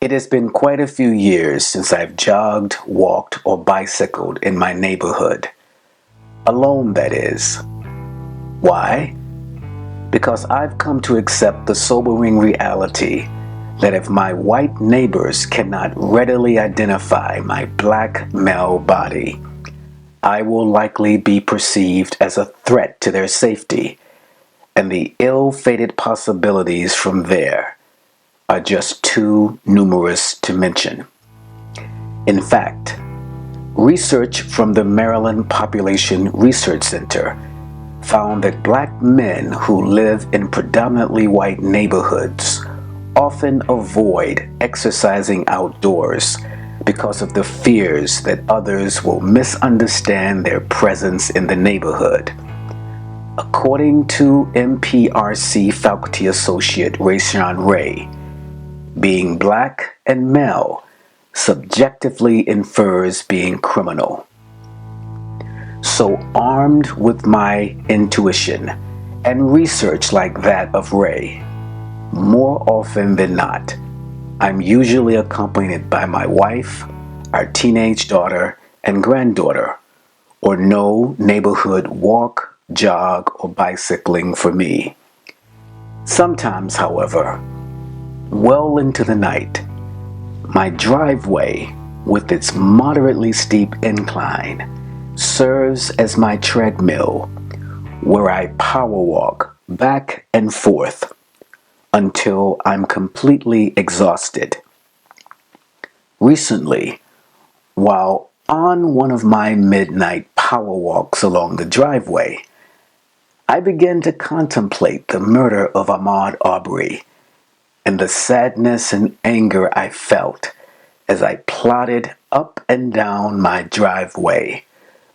It has been quite a few years since I've jogged, walked, or bicycled in my neighborhood. Alone, that is. Why? Because I've come to accept the sobering reality that if my white neighbors cannot readily identify my black male body, I will likely be perceived as a threat to their safety, and the ill-fated possibilities from there are just too numerous to mention. In fact, research from the Maryland Population Research Center found that black men who live in predominantly white neighborhoods often avoid exercising outdoors because of the fears that others will misunderstand their presence in the neighborhood. According to MPRC faculty associate Rayshawn Ray, being black and male subjectively infers being criminal. So, armed with my intuition and research like that of Ray, more often than not, I'm usually accompanied by my wife, our teenage daughter, and granddaughter, or no neighborhood walk, jog, or bicycling for me. Sometimes, however, well into the night, my driveway, with its moderately steep incline, serves as my treadmill, where I power walk back and forth until I'm completely exhausted. Recently, while on one of my midnight power walks along the driveway, I began to contemplate the murder of Ahmaud Arbery, and the sadness and anger I felt as I plodded up and down my driveway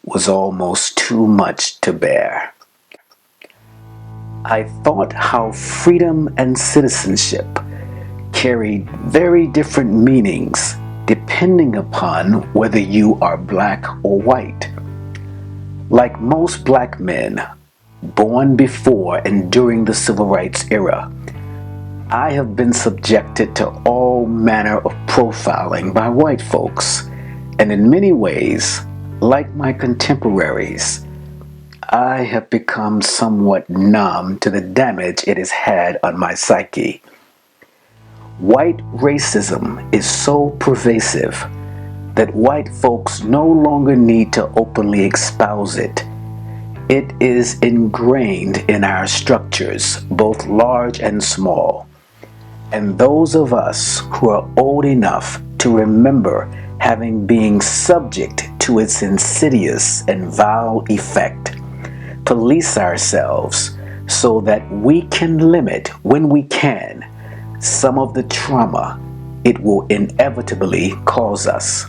was almost too much to bear. I thought how freedom and citizenship carried very different meanings depending upon whether you are black or white. Like most black men born before and during the Civil Rights era, I have been subjected to all manner of profiling by white folks, and in many ways, like my contemporaries, I have become somewhat numb to the damage it has had on my psyche. White racism is so pervasive that white folks no longer need to openly espouse it. It is ingrained in our structures, both large and small. And those of us who are old enough to remember having been subject to its insidious and vile effect, police ourselves so that we can limit, when we can, some of the trauma it will inevitably cause us.